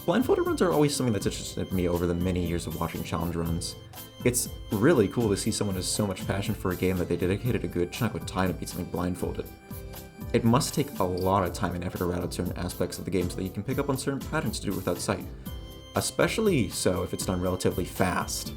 Blindfolded runs are always something that's interested me over the many years of watching challenge runs. It's really cool to see someone with so much passion for a game that they dedicated a good chunk of time to beat something blindfolded. It must take a lot of time and effort to route out certain aspects of the game so that you can pick up on certain patterns to do it without sight, especially so if it's done relatively fast.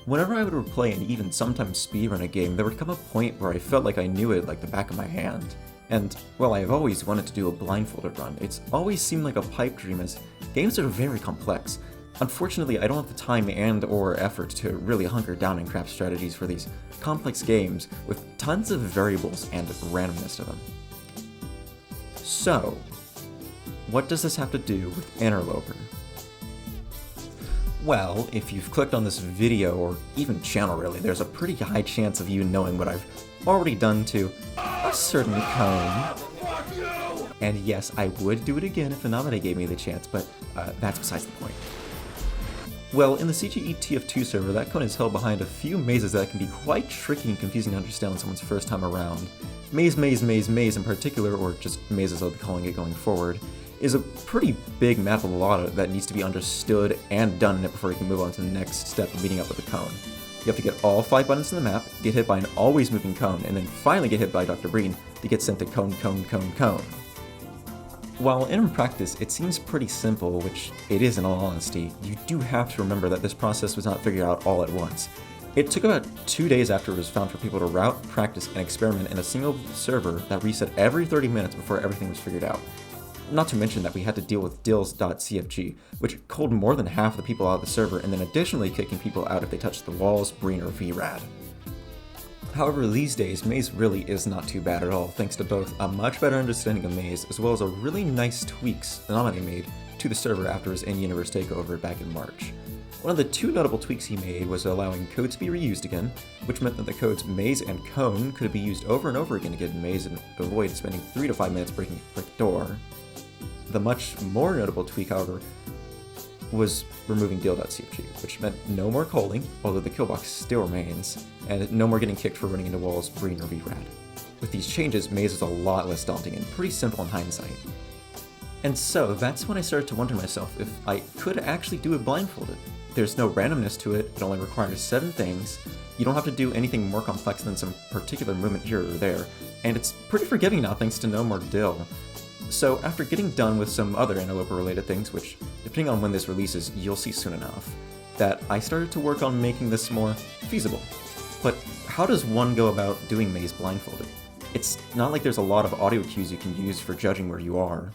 Whenever I would replay and even sometimes speedrun a game, there would come a point where I felt like I knew it like the back of my hand. And while I have always wanted to do a blindfolded run, it's always seemed like a pipe dream as games are very complex. Unfortunately, I don't have the time and or effort to really hunker down and craft strategies for these complex games with tons of variables and randomness to them. So, what does this have to do with Interloper? Well, if you've clicked on this video, or even channel really, there's a pretty high chance of you knowing what I've already done to a certain cone. And yes, I would do it again if Anomidae gave me the chance, but that's besides the point. Well, in the CGE TF2 server, that cone is held behind a few mazes that can be quite tricky and confusing to understand on someone's first time around. MazeMazeMazeMaze in particular, or just Maze as I'll be calling it going forward, is a pretty big map of a lot that needs to be understood and done in it before you can move on to the next step of meeting up with the cone. You have to get all 5 buttons in the map, get hit by an always moving cone, and then finally get hit by Dr. Breen to get sent to cone. While in practice it seems pretty simple, which it is in all honesty, you do have to remember that this process was not figured out all at once. It took about 2 days after it was found for people to route, practice, and experiment in a single server that reset every 30 minutes before everything was figured out. Not to mention that we had to deal with dills.cfg, which culled more than half the people out of the server and then additionally kicking people out if they touched the walls, Breen, or VRAD. However, these days, Maze really is not too bad at all, thanks to both a much better understanding of Maze as well as a really nice tweaks Anomidae made to the server after his in-universe takeover back in March. One of the 2 notable tweaks he made was allowing codes to be reused again, which meant that the codes Maze and Cone could be used over and over again to get in Maze and avoid spending 3 to 5 minutes breaking a brick door. The much more notable tweak, however, was removing deal.cfg, which meant no more calling, although the kill box still remains, and no more getting kicked for running into walls, Breen, or VRAD. With these changes, Maze was a lot less daunting and pretty simple in hindsight. And so, that's when I started to wonder myself if I could actually do it blindfolded. There's no randomness to it, it only requires 7 things, you don't have to do anything more complex than some particular movement here or there, and it's pretty forgiving now thanks to no more dill. So after getting done with some other Interloper related things, which depending on when this releases, you'll see soon enough, that I started to work on making this more feasible. But how does one go about doing Maze blindfolded? It's not like there's a lot of audio cues you can use for judging where you are.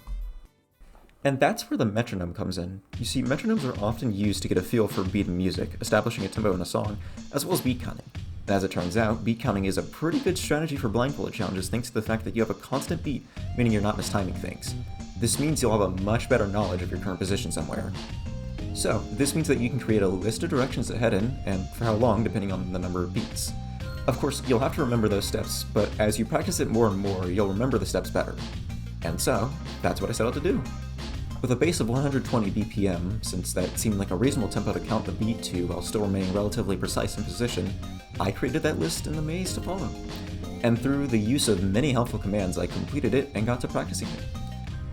And that's where the metronome comes in. You see, metronomes are often used to get a feel for beat and music, establishing a tempo in a song, as well as beat counting. And as it turns out, beat counting is a pretty good strategy for blindfolded challenges thanks to the fact that you have a constant beat, meaning you're not mistiming things. This means you'll have a much better knowledge of your current position somewhere. So, this means that you can create a list of directions to head in, and for how long depending on the number of beats. Of course, you'll have to remember those steps, but as you practice it more and more, you'll remember the steps better. And so, that's what I set out to do. With a base of 120 BPM, since that seemed like a reasonable tempo to count the beat to while still remaining relatively precise in position, I created that list in the maze to follow. And through the use of many helpful commands, I completed it and got to practicing it.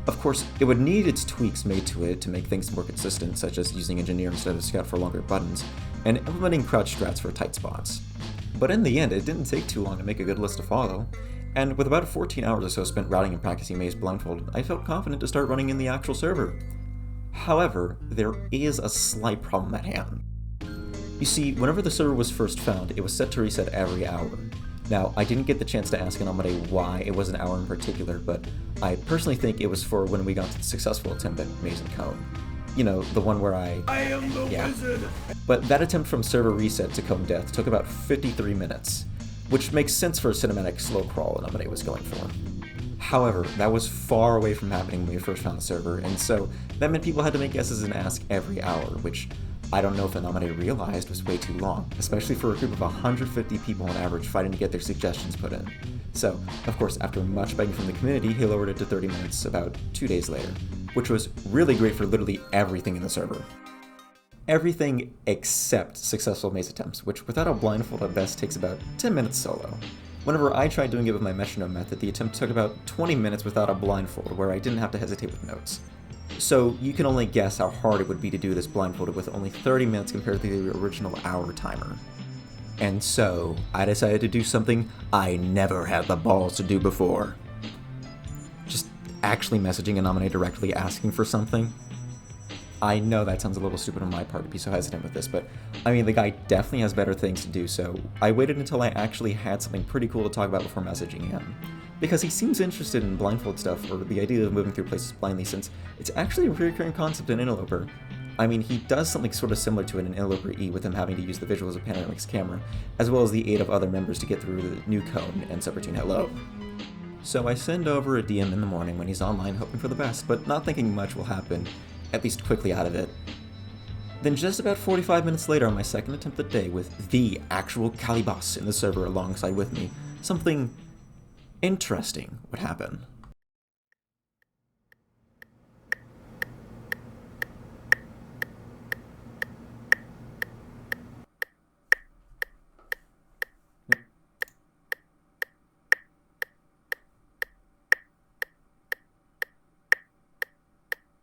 Of course, it would need its tweaks made to it to make things more consistent, such as using Engineer instead of Scout for longer buttons, and implementing crouch strats for tight spots. But in the end, it didn't take too long to make a good list to follow, and with about 14 hours or so spent routing and practicing Maze blindfolded, I felt confident to start running in the actual server. However, there is a slight problem at hand. You see, whenever the server was first found, it was set to reset every hour. Now, I didn't get the chance to ask Anomidae why it was an hour in particular, but I personally think it was for when we got to the successful attempt at Maze and Cone. You know, the one where I am the wizard! But that attempt from server reset to Cone death took about 53 minutes, which makes sense for a cinematic slow crawl Anomidae was going for. However, that was far away from happening when we first found the server, and so that meant people had to make guesses and ask every hour, which I don't know if Anomidae realized was way too long, especially for a group of 150 people on average fighting to get their suggestions put in. So, of course, after much begging from the community, he lowered it to 30 minutes about 2 days later, which was really great for literally everything in the server. Everything except successful maze attempts, which without a blindfold at best takes about 10 minutes solo. Whenever I tried doing it with my metronome method, the attempt took about 20 minutes without a blindfold, where I didn't have to hesitate with notes. So you can only guess how hard it would be to do this blindfolded with only 30 minutes compared to the original hour timer. And so, I decided to do something I never had the balls to do before. Just actually messaging Anomidae directly asking for something. I know that sounds a little stupid on my part to be so hesitant with this, but I mean, the guy definitely has better things to do, so I waited until I actually had something pretty cool to talk about before messaging him. Because he seems interested in blindfold stuff, or the idea of moving through places blindly, since it's actually a recurring concept in Interloper. I mean, he does something sort of similar to it in Interloper E with him having to use the visuals of PANARAMICS camera, as well as the aid of other members to get through the new cone and subroutine hello. So I send over a DM in the morning when he's online hoping for the best, but not thinking much will happen, at least quickly out of it. Then just about 45 minutes later on my second attempt of the day with the actual Careless in the server alongside with me, something interesting would happen.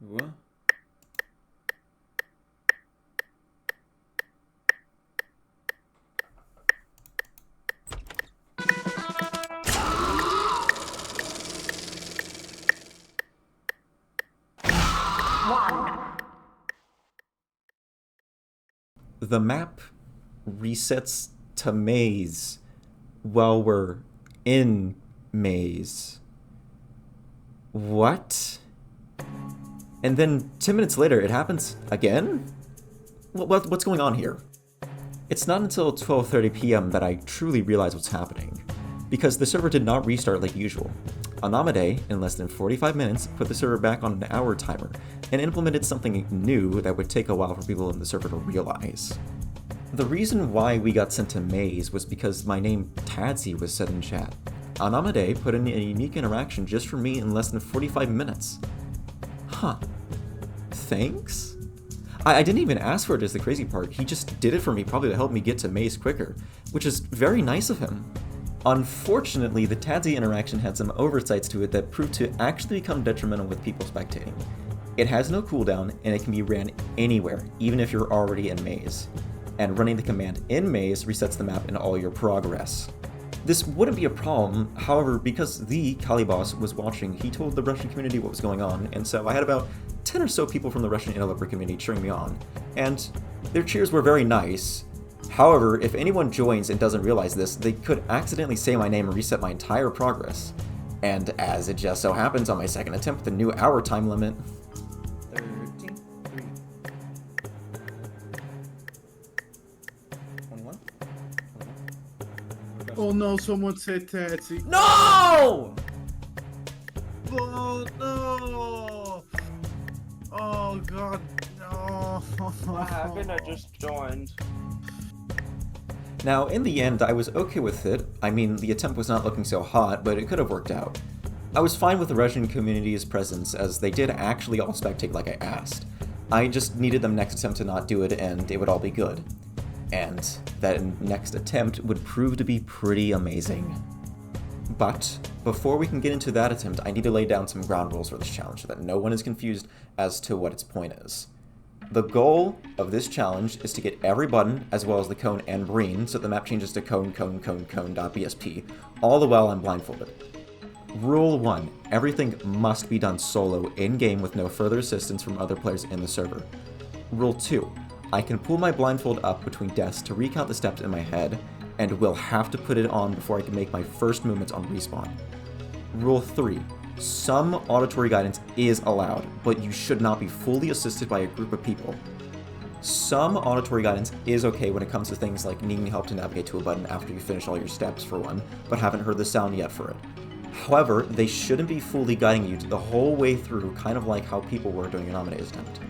What? The map resets to maze while we're in maze. What? And then 10 minutes later, it happens again? What's going on here? It's not until 12:30 p.m. that I truly realize what's happening, because the server did not restart like usual. Anomidae, in less than 45 minutes, put the server back on an hour timer, and implemented something new that would take a while for people in the server to realize. The reason why we got sent to Maze was because my name Tadsy was said in chat. Anomidae put in a unique interaction just for me in less than 45 minutes. Huh. Thanks? I didn't even ask for it is the crazy part. He just did it for me, probably to help me get to Maze quicker, which is very nice of him. Unfortunately, the Tadsy interaction had some oversights to it that proved to actually become detrimental with people spectating. It has no cooldown, and it can be ran anywhere, even if you're already in Maze. And running the command in Maze resets the map and all your progress. This wouldn't be a problem, however, because the Careless was watching, he told the Russian community what was going on, and so I had about 10 or so people from the Russian Interloper community cheering me on, and their cheers were very nice. However, if anyone joins and doesn't realize this, they could accidentally say my name and reset my entire progress. And as it just so happens, on my second attempt, the new hour time limit... 13, 3, 21? Oh no, someone said Tatsy. No! Oh no! Oh god, no! What happened? I just joined. Now, in the end, I was okay with it. I mean, the attempt was not looking so hot, but it could have worked out. I was fine with the Russian community's presence, as they did actually all spectate like I asked. I just needed them next attempt to not do it, and it would all be good. And that next attempt would prove to be pretty amazing. But, before we can get into that attempt, I need to lay down some ground rules for this challenge so that no one is confused as to what its point is. The goal of this challenge is to get every button, as well as the cone and breen, so the map changes to cone.bsp, all the while I'm blindfolded. Rule 1. Everything must be done solo, in-game, with no further assistance from other players in the server. Rule 2. I can pull my blindfold up between deaths to recount the steps in my head, and will have to put it on before I can make my first movements on respawn. Rule 3. Some auditory guidance is allowed, but you should not be fully assisted by a group of people. Some auditory guidance is okay when it comes to things like needing help to navigate to a button after you finish all your steps, for one, but haven't heard the sound yet for it. However, they shouldn't be fully guiding you the whole way through, kind of like how people were doing Anomidae's attempt.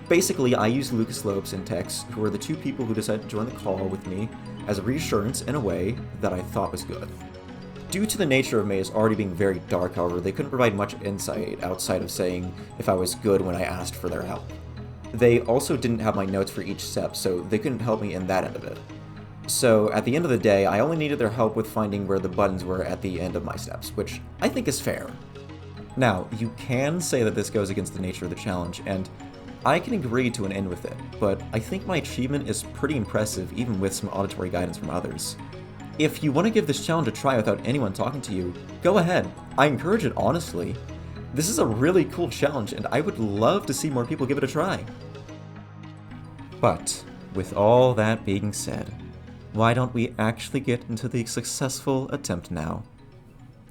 Basically, I used Lucas Lopes and Tex, who were the two people who decided to join the call with me, as a reassurance in a way that I thought was good. Due to the nature of Maze already being very dark, however, they couldn't provide much insight outside of saying if I was good when I asked for their help. They also didn't have my notes for each step, so they couldn't help me in that end of it. So at the end of the day, I only needed their help with finding where the buttons were at the end of my steps, which I think is fair. Now, you can say that this goes against the nature of the challenge, and I can agree to an end with it, but I think my achievement is pretty impressive even with some auditory guidance from others. If you want to give this challenge a try without anyone talking to you, go ahead. I encourage it honestly. This is a really cool challenge, and I would love to see more people give it a try. But, with all that being said, why don't we actually get into the successful attempt now?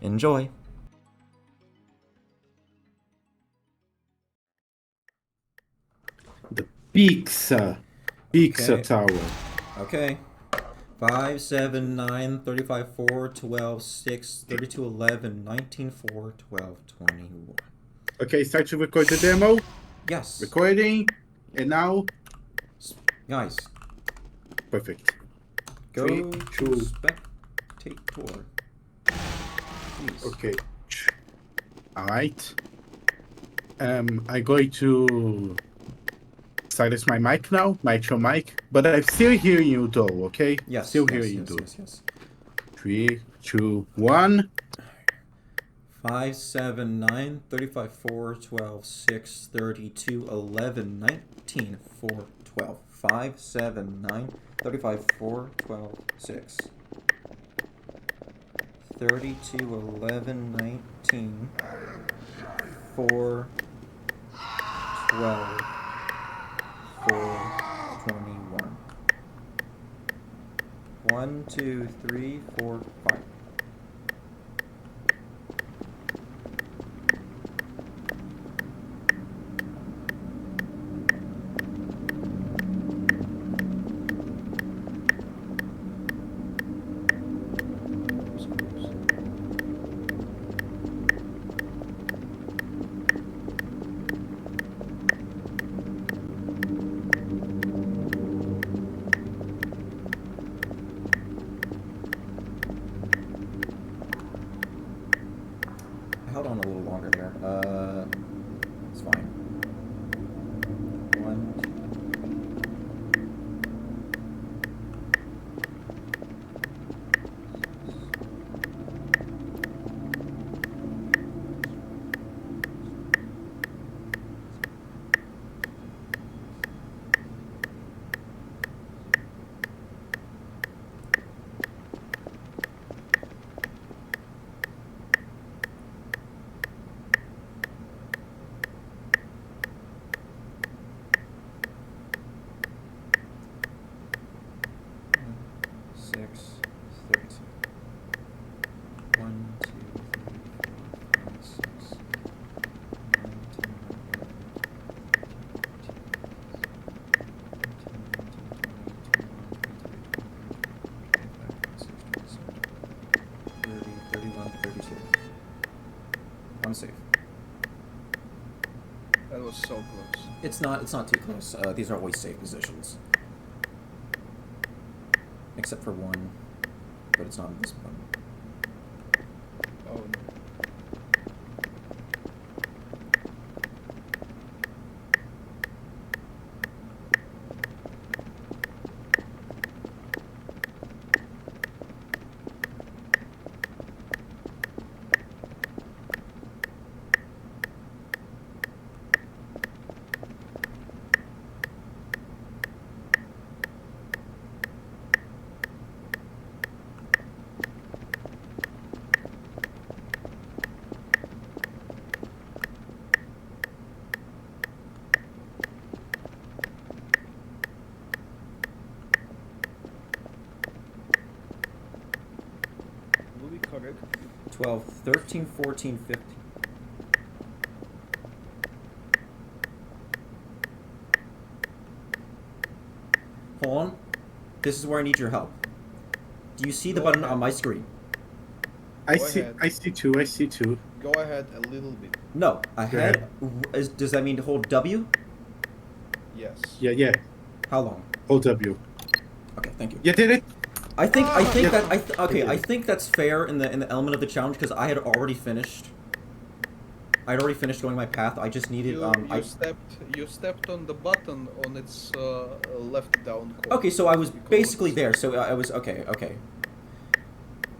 Enjoy! The pizza Okay. tower. Okay. 5, 7, 9, 35, 4, 12, 6, 32, 11, 19, 4, 12, 21. Okay, start to record the demo. Yes. Recording. And now, Guys, perfect. go 3, to 2. spectator. Please. Okay. All right. I'm going to silence my mic now, my actual mic, but I'm still hearing you though. Okay. Yes. Still yes, hearing yes, you. yes, yes. 3, 2, 1. 5, 7, 9, 35, 4, 12, 6, 32, 11, 19, 4, 12. 5, 7, 9, 35, 4, 12, 6. 32, 11, 19, 4, 12, 4, 21. 1, 2, 3, 4, 5. Held on a little longer there. It's fine. 1, 6, 32. 1, 2, 3, 4, 5, 6, 9, 10, 11, 31, 32. I'm safe. That was so close. It's not too close. These are always safe positions. Except for one, but it's not in this one. Oh no. Will be correct. 12, 13, 14, 15. Hold on. This is where I need your help. Do you see the Go button ahead. on my screen? I Go see. ahead. I see two. I see two. Go ahead a little bit. No, I Go had. Does that mean to hold W? Yes. Yeah, yeah. How long? Hold W. Okay, thank you. You did it. I think Yeah. that I think that's fair in the element of the challenge because I had already finished. I'd already finished going my path. I just needed You stepped on the button on its left down corner. Okay, so I was Because- basically there. So I was okay. Okay.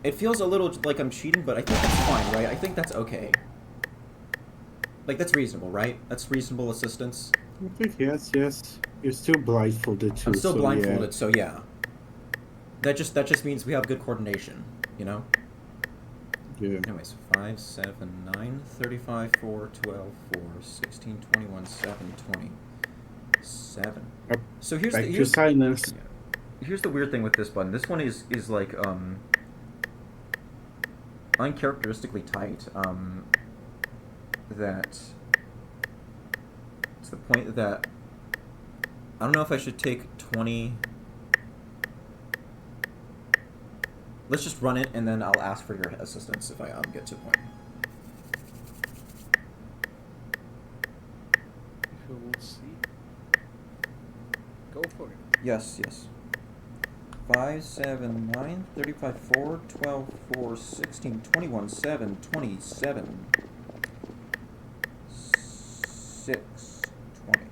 It feels a little like I'm cheating, but I think that's fine, right? I think that's okay. Like, that's reasonable, right? That's reasonable assistance. I think yes, yes. You're still blindfolded too. I'm still so blindfolded, so yeah. That just means we have good coordination, you know? Yeah. Anyways, 5, 7, 9, 35, 4, 12, 4, 16, 21, 7, 20, 7. Yep. So here's Back the to silence. here's the weird thing with this button. This one is like uncharacteristically tight. That to the point that I don't know if I should take 20. Let's just run it, and then I'll ask for your assistance if I get to a point. If you will see. Go for it. Yes, yes. 5, 7, 9, 35, 4, 12, 4, 16, 21, 7, 27, 6, 20.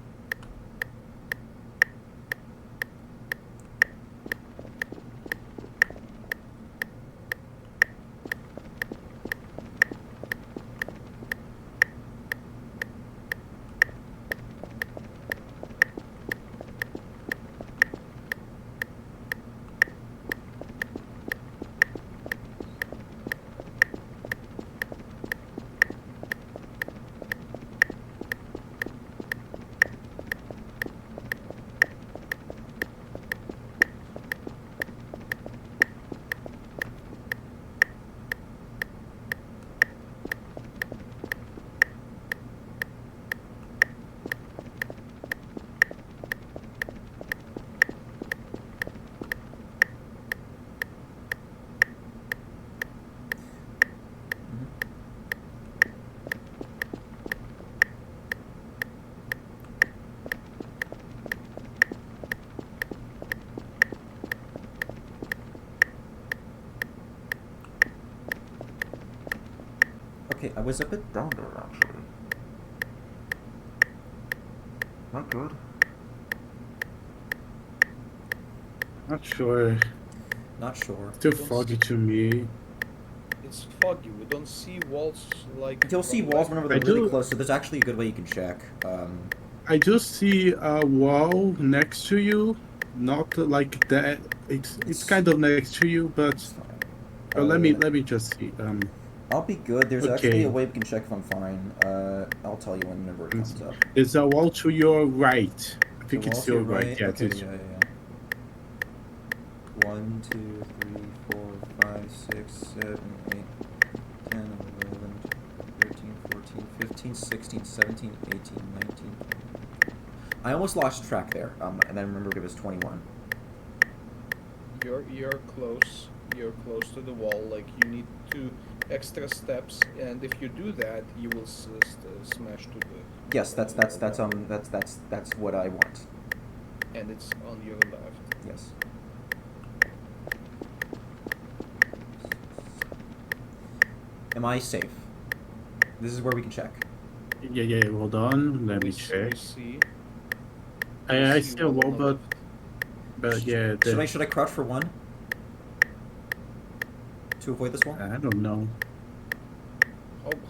Okay, I was a bit down there, actually. Not good. Not sure. Not sure. Still foggy to me. It's foggy. We don't see walls like. You'll see from walls back. whenever they're really close, so there's actually a good way you can check. I do see a wall next to you. Not like that. It's kind of next to you, but It's fine. let me just see. I'll be good. There's Okay. actually a way we can check if I'm fine. I'll tell you whenever it comes up. There's a wall to your right. I think The it's wall to your your right. Yeah, Okay, it's yeah. 1, 2, 3, 4, 5, 6, 7, 8, 10, 11, 13, 14, 15, 16, 17, 18, 19. I almost lost track there, and then remembered it was 21. You're close. You're close to the wall. Like you need 2 extra steps, and if you do that, you will smash to the. Yes, that's what I want. And it's on your left. Yes. Am I safe? This is where we can check. Yeah. Hold on. Let me We check. see. I see see a one wall, on the left. but yeah. Should I crouch for 1? To avoid this wall? I don't know.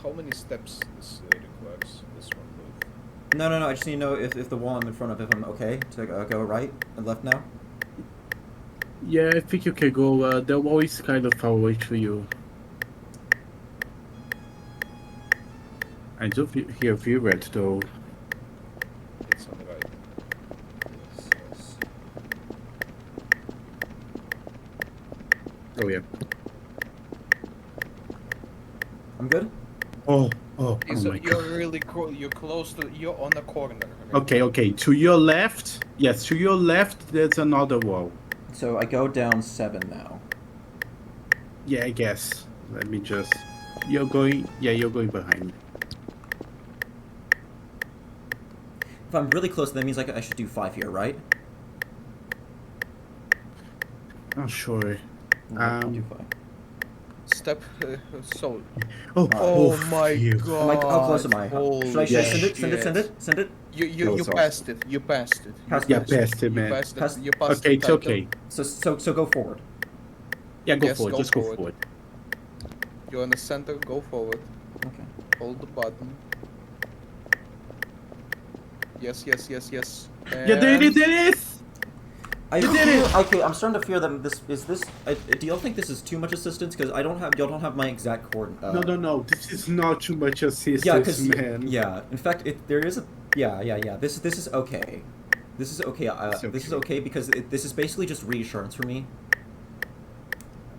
How many steps this requires? This one move. No. I just need to know if the wall I'm in front of, if I'm okay to go right and left now. Yeah, I think you can go. The wall is kind of far away to you. I do hear V-Red though. It's on the right. Yes. Oh yeah. I'm good? Oh So my you're god. really you're close to. You're on a corner. Right? Okay. To your left. Yes, to your left. There's another wall. So I go down 7 now. Yeah, I guess. Let me just. You're going. Yeah, you're going behind me. If I'm really close, that means I should do 5 here, right? Not sure. I'll do 5. Step. So. Oh my phew. god. How close am I? Holy Should I Yeah. send it? You Close off. passed it. You passed it. Passed Yeah, it. past it, You man. passed it. Passed- You passed Okay, the it's title. okay. So go forward. Yeah, go Yes, forward. go Just forward. go forward. You're in the center. Go forward. Okay. Hold the button. Yes, yes, yes, yes. You did it, it is! I You did it! Okay, I'm starting to fear that this is this. Do y'all think this is too much assistance? Because y'all don't have my exact coordinate. No. This is not too much assistance, Yeah, because man. yeah. In fact, there is a yeah. This is okay. This is okay. This is okay because this is basically just reassurance for me.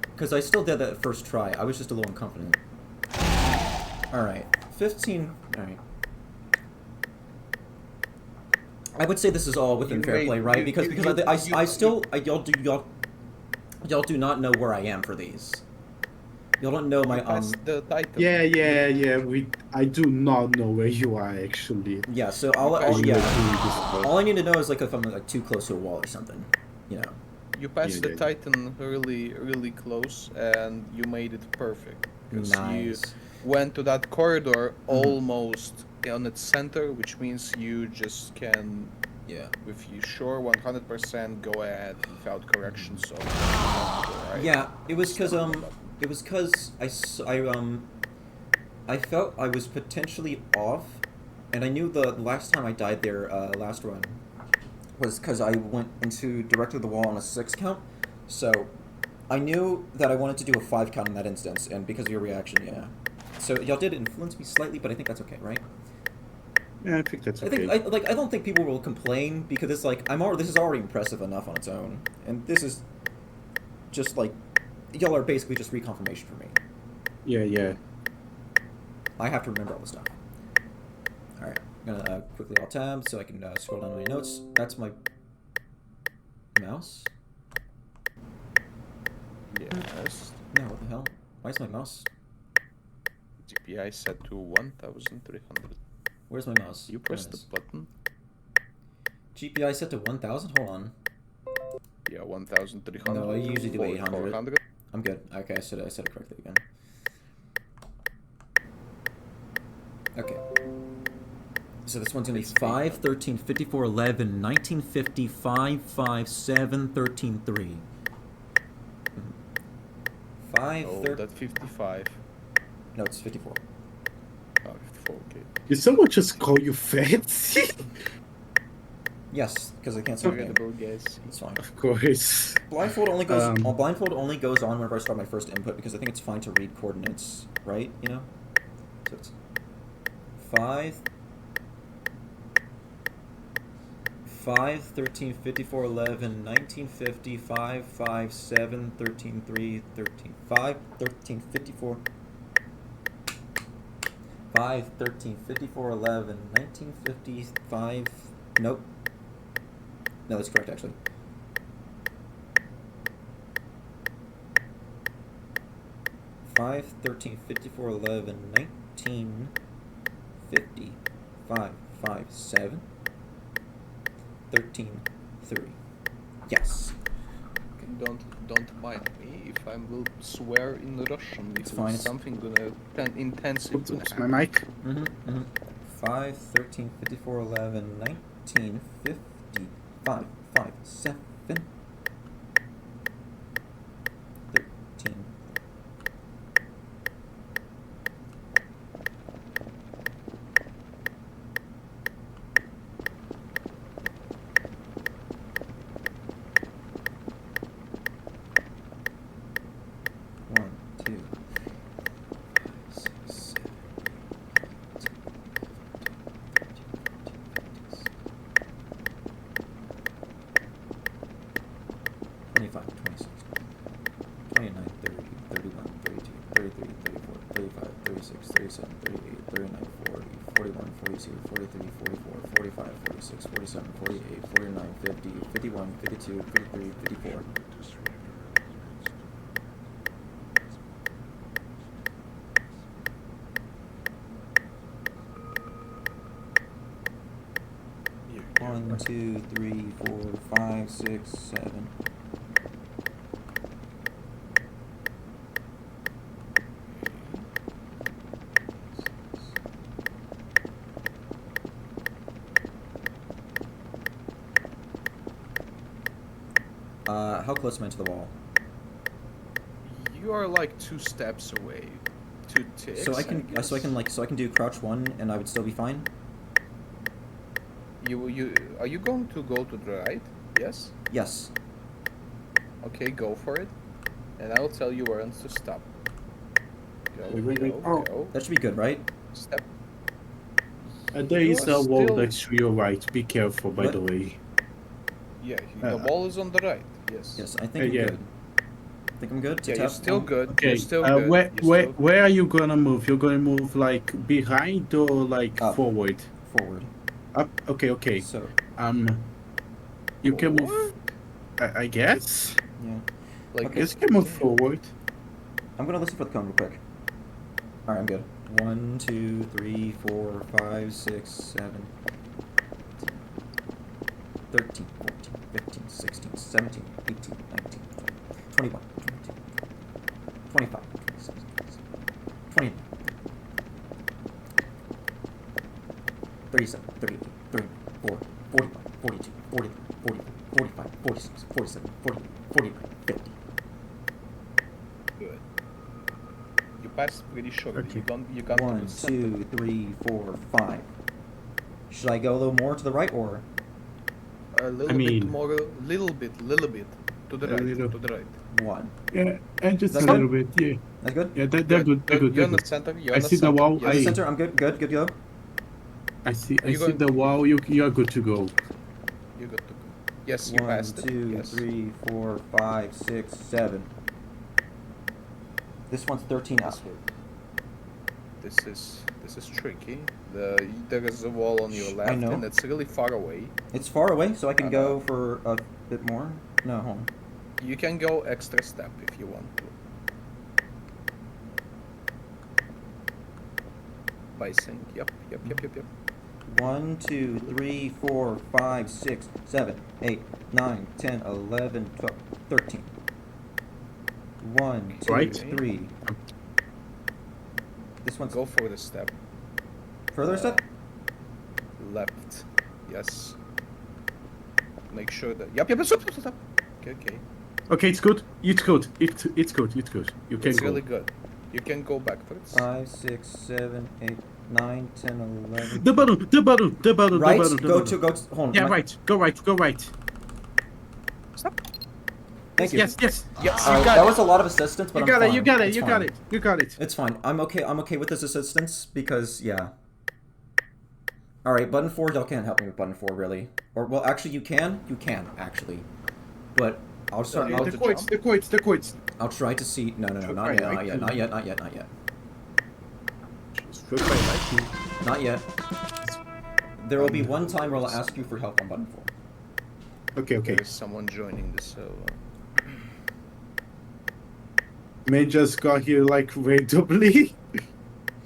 Because I still did that first try. I was just a little unconfident. All right, 15. All right. I would say this is all within fair play, right? Because y'all do not know where I am for these. Y'all don't know my The title. Yeah. I do not know where you are actually. Yeah, so all I need to know is like if I'm like too close to a wall or something, you know. You passed the Titan really, really close, and you made it perfect. Because you went to that corridor almost on its center, which means you just can, if you sure 100% go ahead without corrections. So yeah, it was because I felt I was potentially off, and I knew the last time I died there, last run, was because I went into directly the wall on a 6 count, so I knew that I wanted to do a 5 count in that instance, and because of your reaction, yeah. So y'all did influence me slightly, but I think that's okay, right? Yeah, I think that's okay. I don't think people will complain because it's like this is already impressive enough on its own, and this is just like y'all are basically just reconfirmation for me. Yeah. I have to remember all this stuff. All right, I'm gonna quickly alt tab so I can scroll down my notes. That's my mouse. Yes. No, what the hell? Why is my mouse? GPI set to 1,300. Where's my mouse? You press the button. GPI set to 1,000? Hold on. Yeah, 1,300. No, I usually do 800. 400. I'm good. Okay, I said it correctly again. Okay. So this one's gonna be 5, 13, 54, 11, 19, 50, 5, 5, 7, 13, 3. 5, Oh, 13... that's 55. No, it's 54. Oh, 54, okay. Did someone just call you fancy? Yes, because I can't say anything. Guys. It's fine. Of course. Blindfold only goes. Blindfold only goes on whenever I start my first input because I think it's fine to read coordinates, right? You know. So it's 5, 13, 54, 11, 19, 50, 5, 5, 7, 13, 3, 13, 5, 13, 54. 5, 13, 54, 11, 19, 55. Nope. No, that's correct, actually. Five, 13, 54, 11, 19, 50, 5, 5, 7, 13, 3. Yes. Don't mind me if I will swear in Russian. It's fine. Something gonna intensive. Oops, my mic. 5, 13, 54, 11, 19, 50, 5, 5, 7, 13. One, 2, 3, 4, 5, 6, 7. How close am I to the wall? You are like 2 steps away. 2 ticks. So I can do crouch 1 and I would still be fine. Are you going to go to the right? Yes. Yes. Okay, go for it, and I will tell you where to stop. Go, Wait. go, Oh. go. That should be good, right? Step. There You is are a wall still- that's to your right. Be careful, by What? the way. Yeah, the ball is on the right. Yes. Yes, I think I'm yeah. good. I think I'm good to Yeah, tap. you're still good. Okay. You're still good. Where are you gonna move? You're gonna move like behind or like Up. forward? Forward. Up. Okay. So, You can move. Forward? I guess. yeah. Like Okay. Yes, you can move forward. I'm gonna listen for the cone real quick. Alright, I'm good. 1, 2, 3, 4, 5, 6, 7, 13, 14, 15, 16, 17, 18, 19, 20, 21, 22, 25, 26, 27, 29, 37, 38, 34, 45, 42, 43, 44, 45, 46, 47, 48, 49, 50. good. You passed pretty shortly. Okay. You got to 1, the center. 2, 3, 4, 5. Should I go a little more to the right or? A little I mean- bit more, little bit to the A right, little. to the right. 1. Yeah, and just That's a good? little bit. Yeah. That's good? Yeah, they're good. They're good. You're They're in the good. center. You're I in the see the center. wall, In the Yes. center, I'm good, good to go. I see you going- the wall. You're good to go. You're good to go. Yes, you 1, passed 2, it. Yes. 3, 4, 5, 6, 7. This one's 13 outward. This is tricky. There is a wall on your left, know. and it's really far away. It's far away, so I can go for a bit more. No, hold on. You can go extra step if you want to. By saying, yep. 1, 2, 3, 4, 5, 6, 7, 8, 9, 10, 11, 12, 13. 1, 2, Right. 3. This one's Go for the step. further step? Left. Yes. Make sure that. Yep. Stop. Okay. Okay, it's good. It's good. It's good. You can It's go. really good. You can go backwards. 5, 6, 7, 8, 9, 10, 11. The button. Right? The Go button. to, hold on. Yeah, am I- right. Go right. Stop. Thank you. Yes. Yes, you Alright, got that it. was a lot of assistance, but You I'm got it. fine. You got it. It's You fine. got it. You got it. It's fine. I'm okay with this assistance because, yeah. Alright, button 4, y'all can't help me with button 4, really. Or, well, actually, you can, actually. But I'll start, you I'll, to The quotes. I'll try to see, no, not yet. Just look like you. Not yet. There will be one time where I'll ask you for help on button 4. Okay. There's someone joining the server. Man just got here like randomly.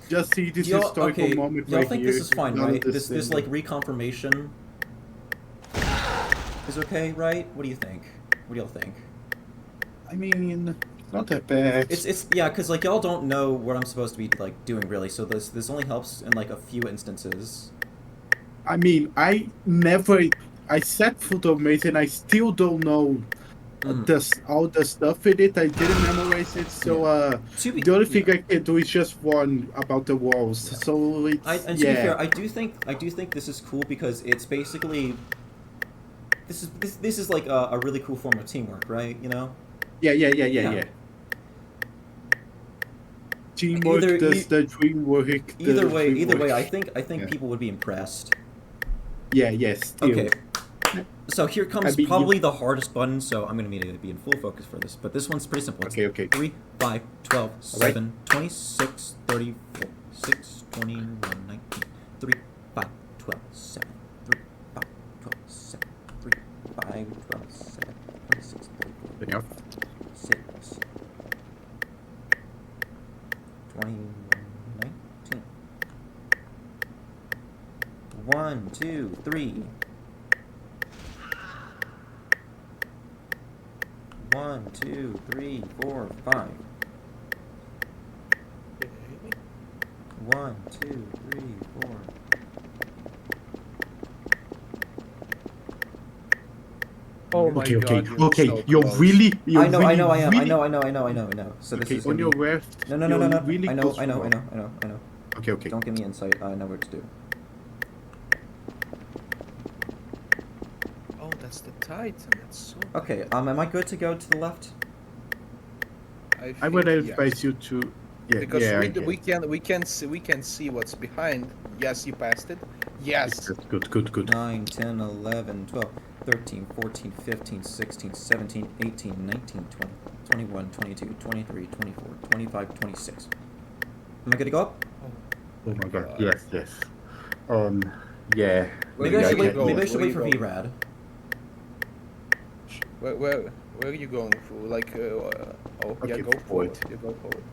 Just see this Y'all, historical okay, moment y'all right think here. this is fine, None of right? This thing. like reconfirmation is okay, right? What do you think? What do y'all think? I mean, not that bad. It's yeah, cause like y'all don't know what I'm supposed to be like doing really, so this only helps in like a few instances. I mean, I set foot of maze and I still don't know all the stuff in it. I didn't memorize it, so the only thing I can do is just warn about the walls. Yeah. So it's And to be fair, I do think this is cool because it's basically this is like a really cool form of teamwork, right? You know? Yeah. Teamwork does the dream work. Either way, I think Yeah. people would be impressed. Yes. Still. Okay. So here comes I mean, probably the hardest button, so I'm going to need to be in full focus for this. But this one's pretty simple. It's Okay. 3, 5, 12, 7, 26, 34, 6, 21, 19, 3, 5, 12, 7, 3, 5, 12, 7, 3, 5, 12, 7, 26, 34, Enough. 6, 21, 19. 1, 2, 3. 1, 2, 3, 4, 5. 1, 2, 3, 4. Oh my Okay. god. You're really. I know, I am. Really, I know. So this Okay, is on gonna your be... left. No. you're Really I close know. to- Okay. Don't give me insight. I know what to do. It's the Titan. It's so. Okay. Am I good to go to the left? I would advise you to. Yeah, because yeah, we can see what's behind. Yes, you passed it. Yes. Good. 9, 10, 11, 12, 13, 14, 15, 16, 17, 18, 19, 20, 21, 22, 23, 24, 25, 26. Am I good to go up? Oh my god. Yes. Yeah. Maybe I should wait for VRAD. Where are you going for? Like, Okay, go forward. You go forward.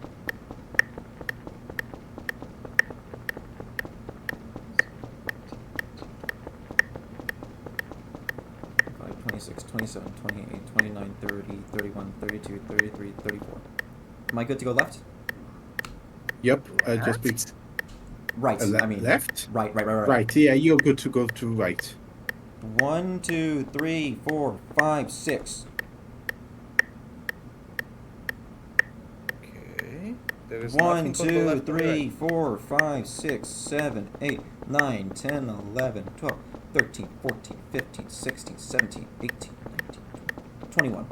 26, 27, 28, 29, 30, 31, 32, 33, 34. Am I good to go left? Yep. Just be right. I mean left. Right. Right. Yeah, you're good to go to right. 1, 2, 3, 4, 5, 6. Okay. There is 1, 2, 3, 4, 5, 6, 7, 8, 9, 10, 11, 12, 13, 14, 15, 16, 17, 18, 19, 20, 21.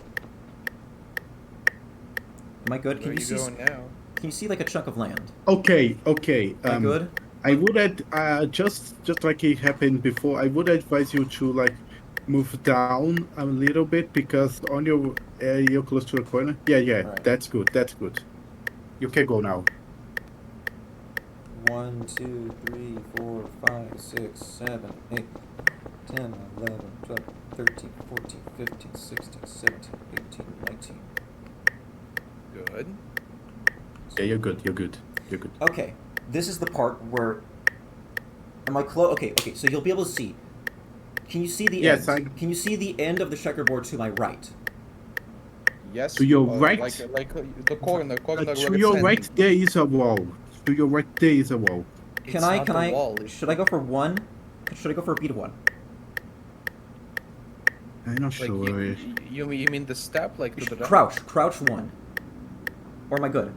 Am I good? Where are you going now? Can you see like a chunk of land? Okay. Am I good? I would just like it happened before. I would advise you to like move down a little bit because on your you're close to the corner. Yeah. Right. That's good. You can go now. 1, 2, 3, 4, 5, 6, 7, 8, 10, 11, 12, 13, 14, 15, 16, 17, 18, 19. Good. Yeah, you're good. Okay, this is the part where... Am I close? Okay, so you'll be able to see. Can you see the end? Can you see the end of the checkerboard to my right? Yes. To your right? Like the corner. To your right, there is a wall. To your right, there is a wall. Can I? Should I go for 1? Should I go for a beat of 1? I'm not sure. You mean the step, like to the Crouch 1. Or am I good?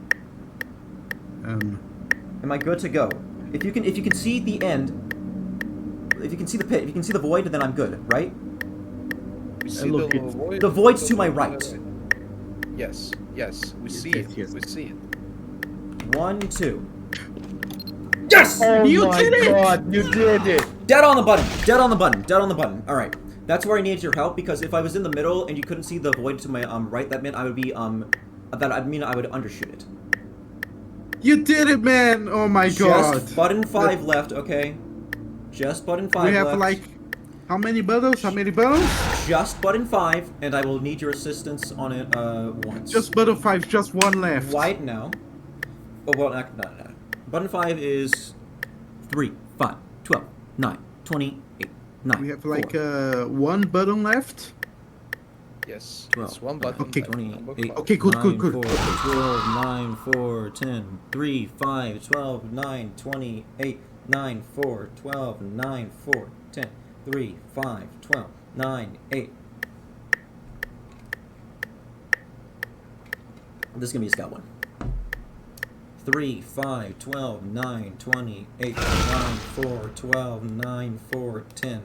Am I good to go? If you can see the end, if you can see the pit, if you can see the void, then I'm good, right? We see the void. The void's to my right. Yes, we see it. Yes. We see it. 1, 2. Yes! Oh my god, you did it! Dead on the button. All right. That's where I needed your help because if I was in the middle and you couldn't see the void to my right, that meant I would be I would undershoot it. You did it, man! Oh my god. Just button 5 left, okay? Just button 5 left. We have like how many buttons? Just button 5, and I will need your assistance on it once. Just button 5, just one left. Right now. Oh well, no. Button 5 is 3, 5, 12, 9, 28, 9. We have like 1 button left. Yes, 12, it's 1 button. Okay. 28, Okay, good. 9, 4, 12, 9, 4, 10, 3, 5, 12, 9, 28, 9, 4, 12, 9, 4, 10, 3, 5, 12, 9, 8. This is going to be a scout one. 3, 5, 12, 9, 28, 9, 4, 12, 9, 4, 10.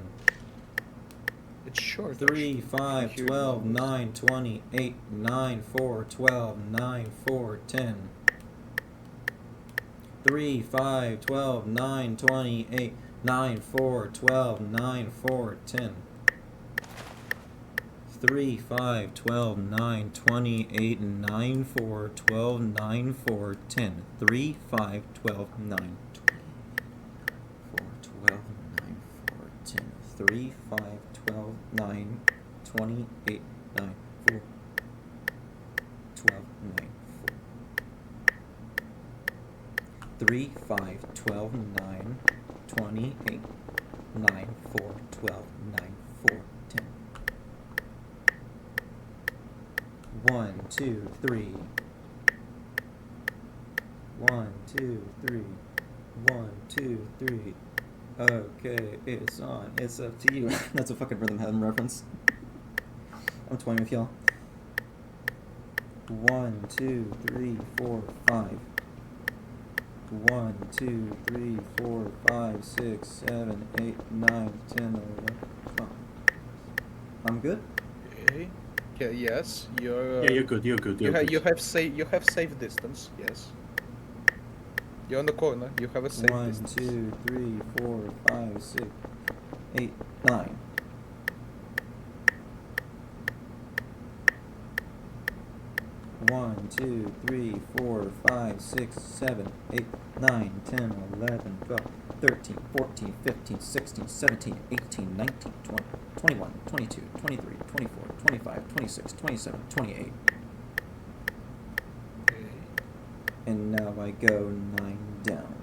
It's short. 3, 5, 12, 9, 28, 9, 4, 12, 9, 4, 10. 3, 5, 12, 9, 28, 9, 4, 12, 9, 4, 10. 3, 5, 12, 9, 28, 9, 4, 12, 9, 4, 10. 3, 5, 12, 9, 4, 12, 9, 4, 10. 3, 5, 12, 9, 28, 9, 4, 12, 9, 4. 3, 5, 12, 9, 28, 9, 4, 12, 9, 4, 10. 1, 2, 3. 1, 2, 3. 1, 2, 3. Okay, it's on. It's up to you. That's a fucking Rhythm Heaven reference. I'm toying with y'all. 1, 2, 3, 4, 5. 1, 2, 3, 4, 5, 6, 7, 8, 9, 10, 11, 12. I'm good. Okay. Yeah, yes, you're. Yeah, you're good. You're good. You're good. You have safe distance. Yes. You're on the corner. You have a safe 1, distance. 2, 3, 4, 5, 6, 8, 9. 1, 2, 3, 4, 5, 6, 7, 8, 9, 10, 11, 12, 13, 14, 15, 16, 17, 18, 19, 20, 21, 22, 23, 24, 25, 26, 27, 28. Okay. And now I go 9 down.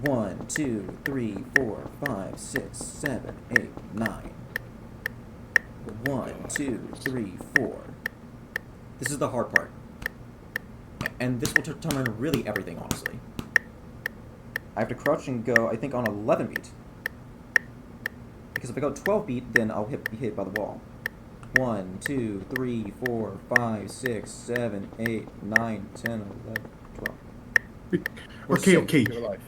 1, 2, 3, 4, 5, 6, 7, 8, 9. 1, 2, 3, 4. This is the hard part. And this will determine really everything, honestly. I have to crouch and go, I think, on 11 beat. Because if I go 12 beat, then I'll be hit by the wall. 1, 2, 3, 4, 5, 6, 7, 8, 9, 10, 11, 12. Okay, okay. You're alive.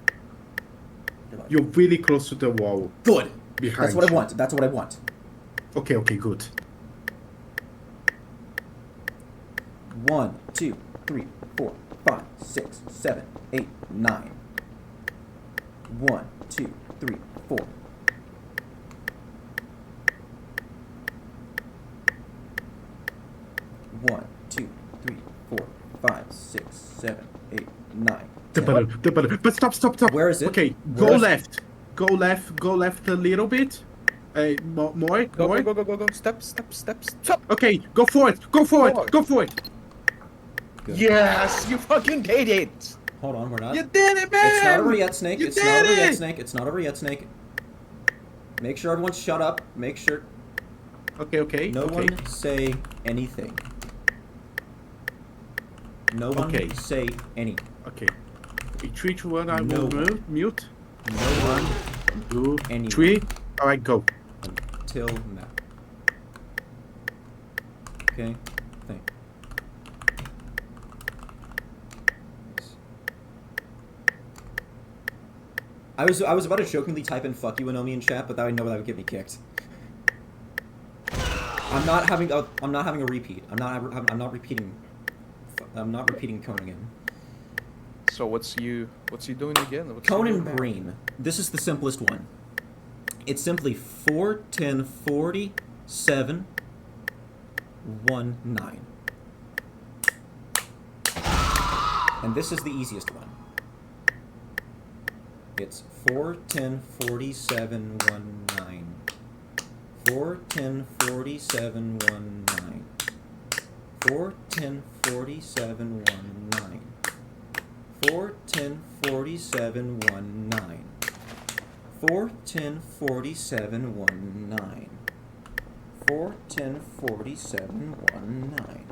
You're really close to the wall. Good! Behind That's what I you. want. That's what I want. Okay, okay, good. 1, 2, 3, 4, 5, 6, 7, 8, 9. 1, 2, 3, 4. 1, 2, 3, 4, 5, 6, 7, 8, 9. The button. But stop. Where is it? Okay, Where go is- left. Go left a little bit. More. Go. Stop. Okay, go for it. Forward. Go for it. Good. Yes, you fucking did it. Hold on, we're not. You did it, man. It's not over yet, Snake. You It's not over did yet, it! Snake. It's not over yet, Snake. Make sure everyone shut up. Make sure Okay. no okay. one say anything. No one Okay. say any. Okay. In 3, 2, 1, I No will one. mute. No one 2, Anyone. 3. Alright, go. until now. Okay? Thank. I was about to jokingly type in "fuck you" Anomi in chat, but I know that would get me kicked. I'm not having a repeat. I'm not repeating Conan again. So what's you doing again? What's Conan you doing now? Green. This is the simplest one. It's simply 4, 10, 40, 7, 1, 9. And this is the easiest one. It's 4, 10, 47, 1, 9. 4, 10, 47, 1, 9. 4, 10, 47, 1, 9. 4, 10, 47, 1, 9. 4, 10, 47, 1, 9. 4, 10, 47, 1, 9.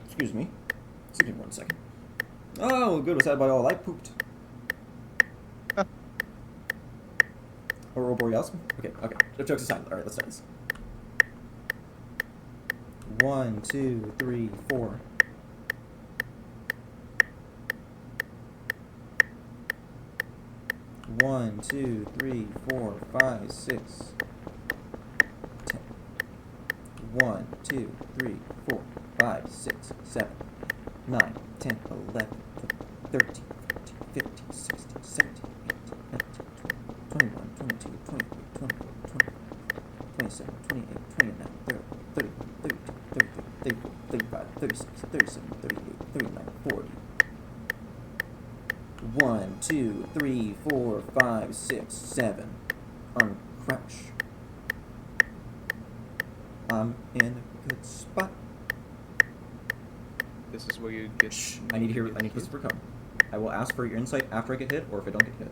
Excuse me. Excuse me 1 second. Oh, good was that by all. I pooped. Aurora Borealis? Okay. Jokes aside. Alright, let's start this. 1, 2, 3, 4. 1, 2, 3, 4, 5, 6, 10. 1, 2, 3, 4, 5, 6, 7, 9, 10, 11, 12, 13, 14, 15, 16, 17, 18, 19, 20, 21, 22, 23, 24, 25, 27, 28, 29, 30, 31, 32, 33, 34, 35, 36, 37, 38, 39, 40. 1, 2, 3, 4, 5, 6, 7. Uncrouch. I'm in a good spot. This is where you get. Shh. I need to listen for Conan. I will ask for your insight after I get hit, or if I don't get hit.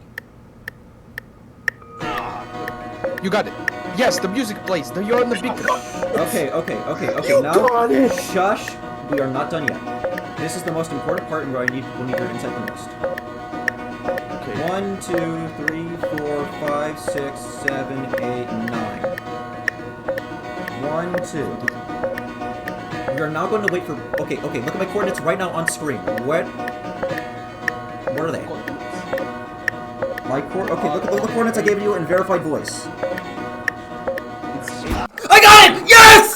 You got it. Yes, the music plays. You're on the beat. Okay. You Now, got it! shush. We are not done yet. This is the most important part, and where we'll need your insight the most. Okay. 1, 2, 3, 4, 5, 6, 7, 8, 9. 1, 2. We are now going to wait for. Okay. Look at my coordinates right now on screen. What are they? Okay, look at the coordinates I gave you in verified voice. It's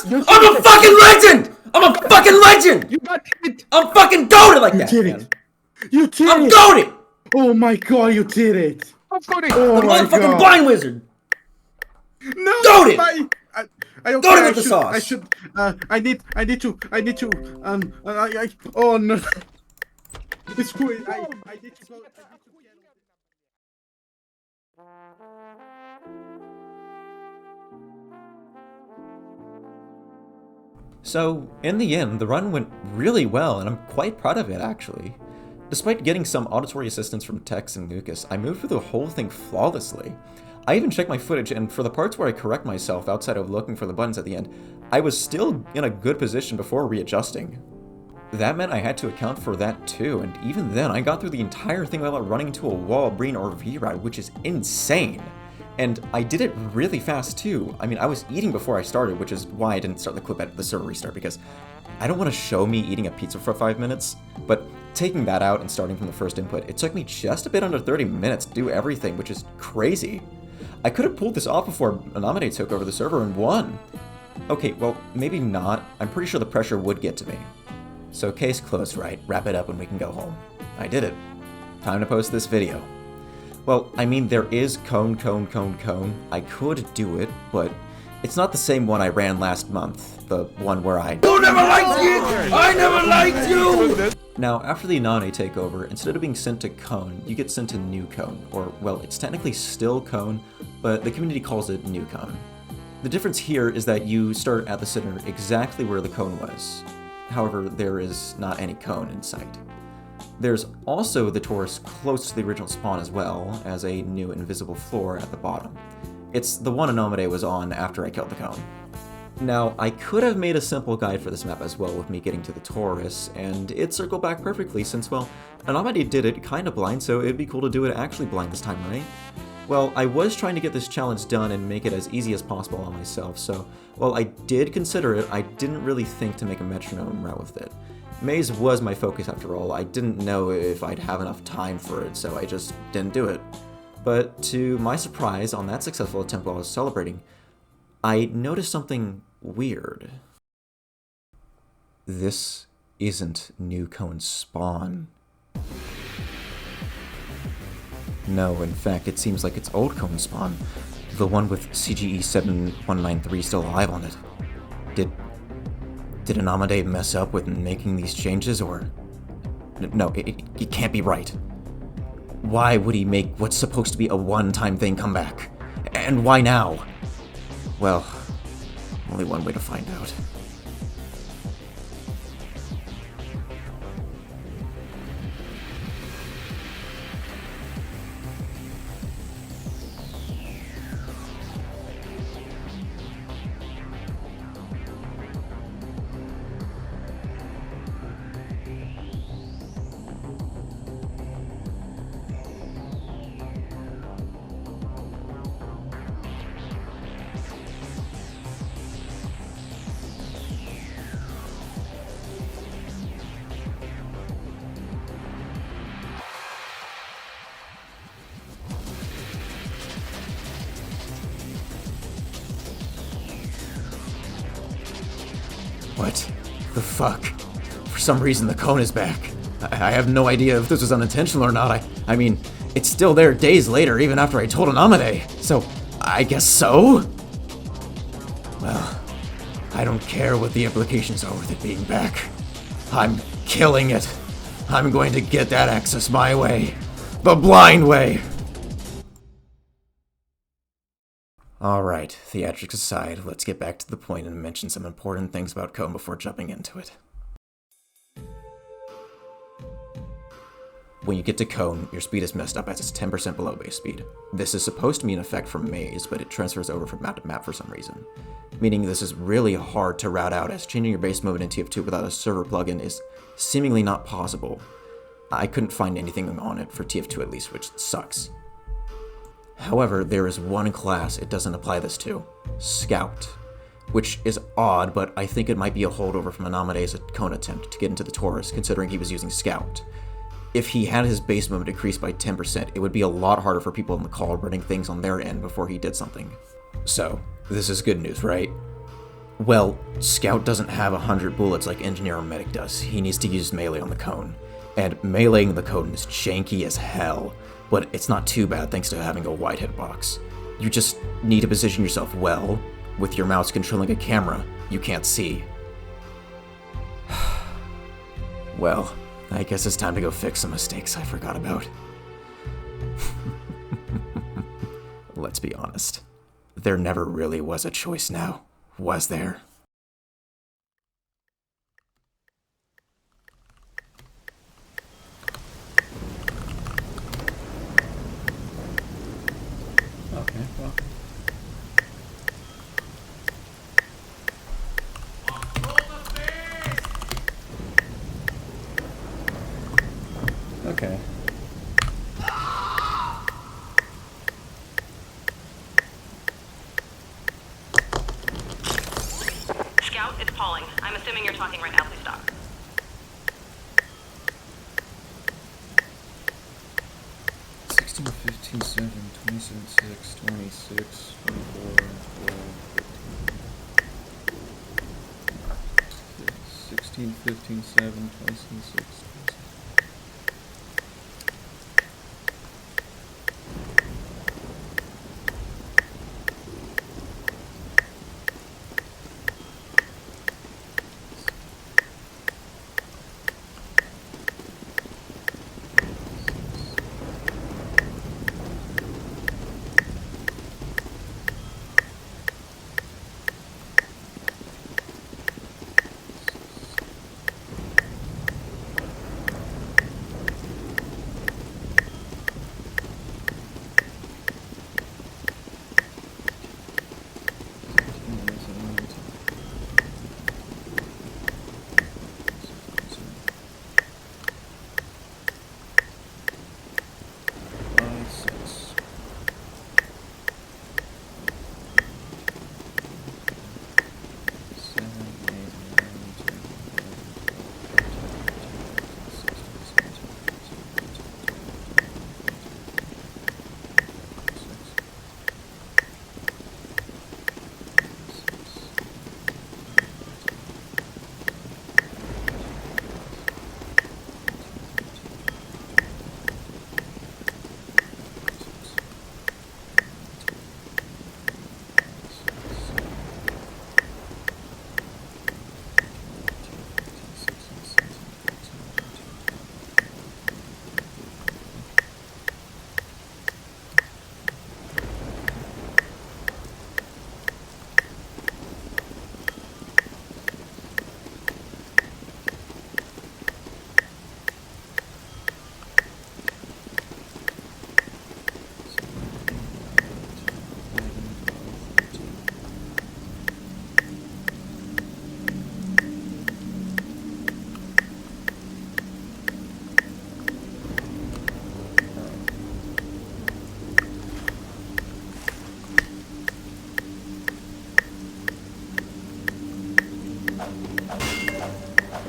Yes! I'm a fucking legend! I'm a fucking legend! You got it! I'm fucking goated like You that, did man. it! You did I'm it! goated! Oh my god, you did it! I'm voting. Oh The my motherfucking god! blind wizard! No! Goated! I don't Goated care. with the sauce. I should. I need to. Oh no! It's cool. I need to go. So, in the end, the run went really well, and I'm quite proud of it, actually. Despite getting some auditory assistance from Tex and Lucas, I moved through the whole thing flawlessly. I even checked my footage, and for the parts where I correct myself outside of looking for the buttons at the end, I was still in a good position before readjusting. That meant I had to account for that too, and even then, I got through the entire thing without running into a wall being or V-ride, which is insane. And I did it really fast too. I mean, I was eating before I started, which is why I didn't start the clip at the server restart, because I don't want to show me eating a pizza for 5 minutes, but taking that out and starting from the first input, it took me just a bit under 30 minutes to do everything, which is crazy. I could have pulled this off before Anomidae took over the server and won. Okay, well, maybe not. I'm pretty sure the pressure would get to me. So case closed, right? Wrap it up and we can go home. I did it. Time to post this video. Well, I mean, there is cone. I could do it, but it's not the same one I ran last month. The one where I... You never liked it! I never liked you! Now, after the Anomidae takeover, instead of being sent to cone, you get sent to new cone. Or, well, it's technically still cone, but the community calls it new cone. The difference here is that you start at the center exactly where the cone was. However, there is not any cone in sight. There's also the torus close to the original spawn as well, as a new invisible floor at the bottom. It's the one Anomidae was on after I killed the cone. Now, I could have made a simple guide for this map as well with me getting to the torus, and it circled back perfectly since, well, Anomidae did it kinda blind, so it'd be cool to do it actually blind this time, right? Well, I was trying to get this challenge done and make it as easy as possible on myself, so while I did consider it, I didn't really think to make a metronome route with it. Maze was my focus after all. I didn't know if I'd have enough time for it, so I just didn't do it. But to my surprise, on that successful attempt while I was celebrating, I noticed something weird. This isn't New Cone's spawn. No, in fact, it seems like it's Old Cone's spawn, the one with CGE 7193 still alive on it. Did Anomidae mess up with making these changes, or... No, it can't be right. Why would he make what's supposed to be a one-time thing come back? And why now? Well, only one way to find out. What the fuck? For some reason the cone is back. I have no idea if this was unintentional or not. I mean, it's still there days later, even after I told Anomidae. So, I guess so? Well, I don't care what the implications are with it being back. I'm killing it. I'm going to get that access my way. The blind way. Alright, theatrics aside, let's get back to the point and mention some important things about cone before jumping into it. When you get to cone, your speed is messed up as it's 10% below base speed. This is supposed to be an effect from Maze, but it transfers over from map to map for some reason. Meaning this is really hard to route out, as changing your base mode in TF2 without a server plugin is seemingly not possible. I couldn't find anything on it for TF2 at least, which sucks. However, there is one class it doesn't apply this to, Scout, which is odd, but I think it might be a holdover from Anomidae's cone attempt to get into the torus, considering he was using Scout. If he had his base movement decreased by 10%, it would be a lot harder for people in the call running things on their end before he did something. So, this is good news, right? Well, Scout doesn't have 100 bullets like Engineer or Medic does. He needs to use melee on the cone. And meleeing the cone is janky as hell, but it's not too bad thanks to having a wide hitbox. You just need to position yourself well, with your mouse controlling a camera you can't see. Well, I guess it's time to go fix some mistakes I forgot about. Let's be honest. There never really was a choice now, was there? Okay, well. Okay. Scout, it's Pauling. I'm assuming you're talking right now. Please stop. $16, $15, $7, $27, $6, $26, $24, $16, $15, $7, $27, $6.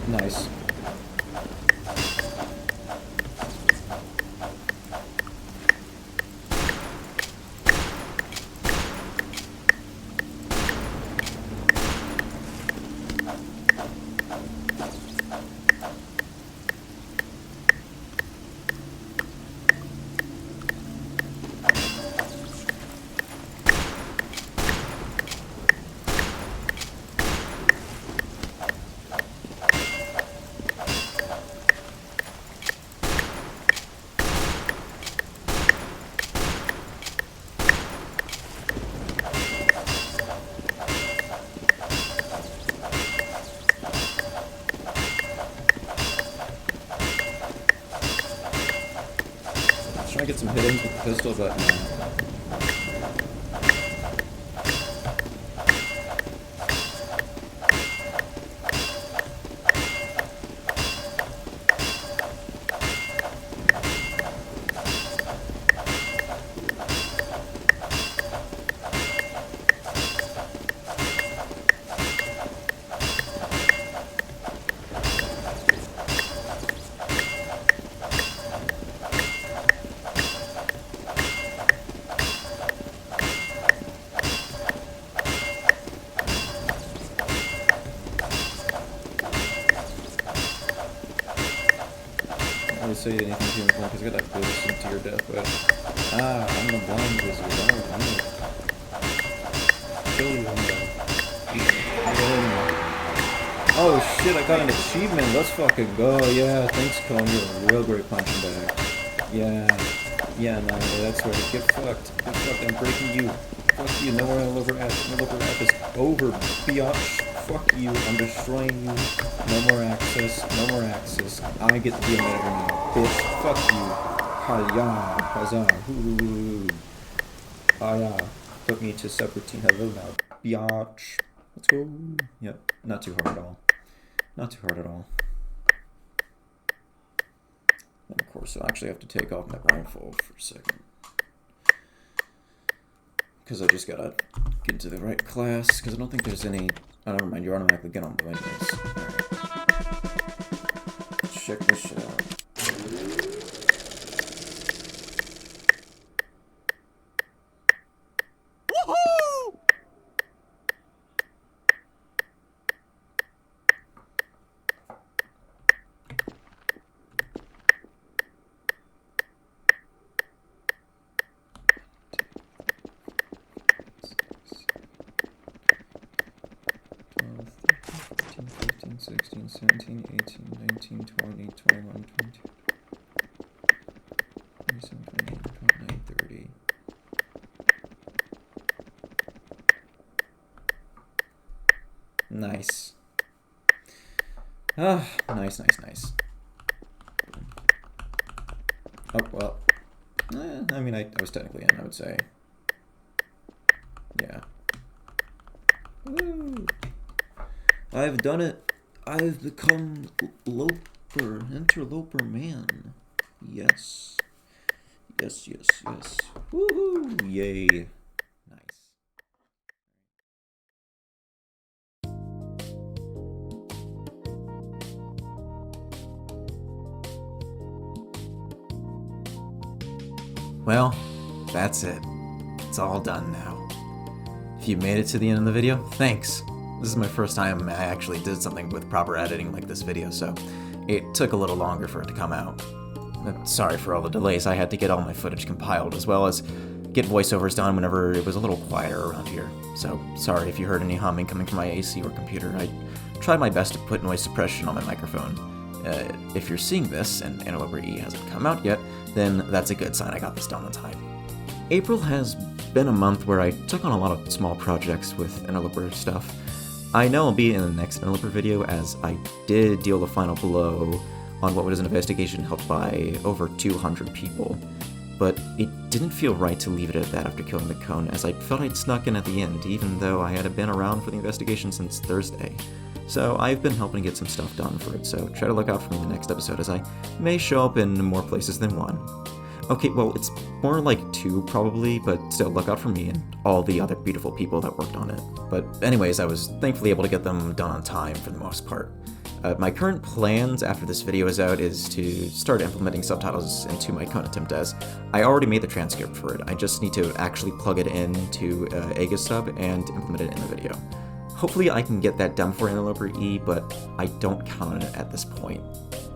Nice. Trying to get some hit-ins with the pistol, but no. really say anything to him because I got that boost into your death, but I'm the blind wizard. I'm gonna kill you. Oh shit, I got an achievement. Let's fucking go. Yeah, thanks, Cone. You're a real great punching bag. Yeah, no, that's right. Get fucked. Get fucked. I'm breaking you. Fuck you. Nowhere I'll ever act. Interloper app is over, biatch. Fuck you. I'm destroying you. No more access. No more access. I get to be a meta now. Bitch. Fuck you. Hiya. Huzzah. Hoo. Hiya. Put me to subroutine. Hello now. Biatch. Let's go. Yep. Not too hard at all. Not too hard at all. And of course, I'll actually have to take off my blindfold for a second. Because I just gotta get into the right class, because I don't think there's any... Oh, never mind, you automatically get on blindness. Alright. Check this shit out. Woohoo! Fifteen, 16, 17, 18, 19, 20, 21, 22, 27, 28, 29, 30. Nice. Ah, nice. Oh, well. I mean, I was technically in, I would say. Yeah. Woo! I've done it. I've become interloper man. Yes. Yes. Woohoo! Yay. Nice. Well, that's it. It's all done now. If you made it to the end of the video, thanks. This is my first time I actually did something with proper editing like this video, so it took a little longer for it to come out. Sorry for all the delays. I had to get all my footage compiled, as well as get voiceovers done whenever it was a little quieter around here. So sorry if you heard any humming coming from my AC or computer. I tried my best to put noise suppression on my microphone. If you're seeing this and Interloper E hasn't come out yet, then that's a good sign I got this done on time. April has been a month where I took on a lot of small projects with Interloper stuff. I know I'll be in the next Interloper video, as I did deal the final blow on what was an investigation helped by over 200 people. But it didn't feel right to leave it at that after killing the cone, as I felt I'd snuck in at the end, even though I had been around for the investigation since Thursday. So I've been helping get some stuff done for it, so try to look out for me in the next episode, as I may show up in more places than one. Okay, well, it's more like 2 probably, but still, look out for me and all the other beautiful people that worked on it. But anyways, I was thankfully able to get them done on time for the most part. My current plans after this video is out is to start implementing subtitles into my cone attempt, as I already made the transcript for it. I just need to actually plug it into Aegisub and implement it in the video. Hopefully I can get that done for Interloper E, but I don't count on it at this point.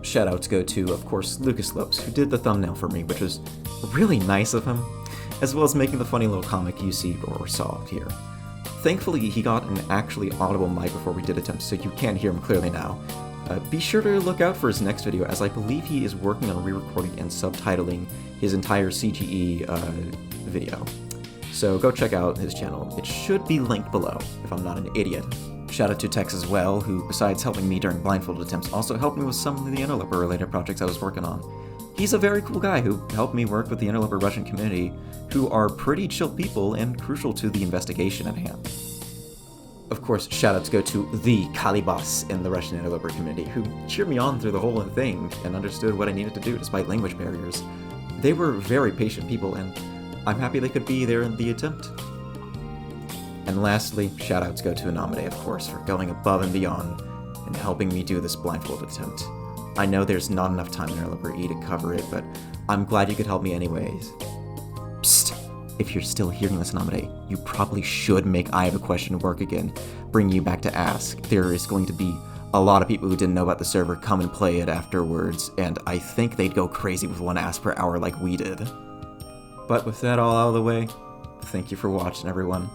Shoutouts go to, of course, Lucas Lopes, who did the thumbnail for me, which was really nice of him, as well as making the funny little comic you see or saw here. Thankfully, he got an actually audible mic before we did attempt, so you can hear him clearly now. Be sure to look out for his next video, as I believe he is working on re-recording and subtitling his entire CGE video. So go check out his channel. It should be linked below, if I'm not an idiot. Shout out to Tex as well, who, besides helping me during blindfolded attempts, also helped me with some of the Interloper related projects I was working on. He's a very cool guy who helped me work with the Interloper Russian community, who are pretty chill people and crucial to the investigation at hand. Of course, shoutouts go to the Kalibas in the Russian Interloper community, who cheered me on through the whole thing and understood what I needed to do despite language barriers. They were very patient people, and I'm happy they could be there in the attempt. And lastly, shoutouts go to Anomidae, of course, for going above and beyond and helping me do this blindfolded attempt. I know there's not enough time in Interloper E to cover it, but I'm glad you could help me anyways. Psst! If you're still hearing this, Anomidae, you probably should make I Have a Question work again, bring you back to ask. There is going to be a lot of people who didn't know about the server come and play it afterwards, and I think they'd go crazy with 1 ask per hour like we did. But with that all out of the way, thank you for watching, everyone.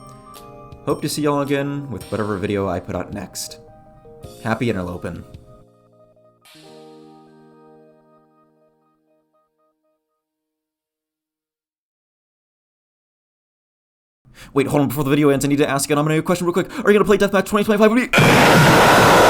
Hope to see y'all again with whatever video I put out next. Happy interloping. Wait, hold on, before the video ends, I need to ask Anomidae a question real quick. Are you gonna play Deathmatch 2025 with me?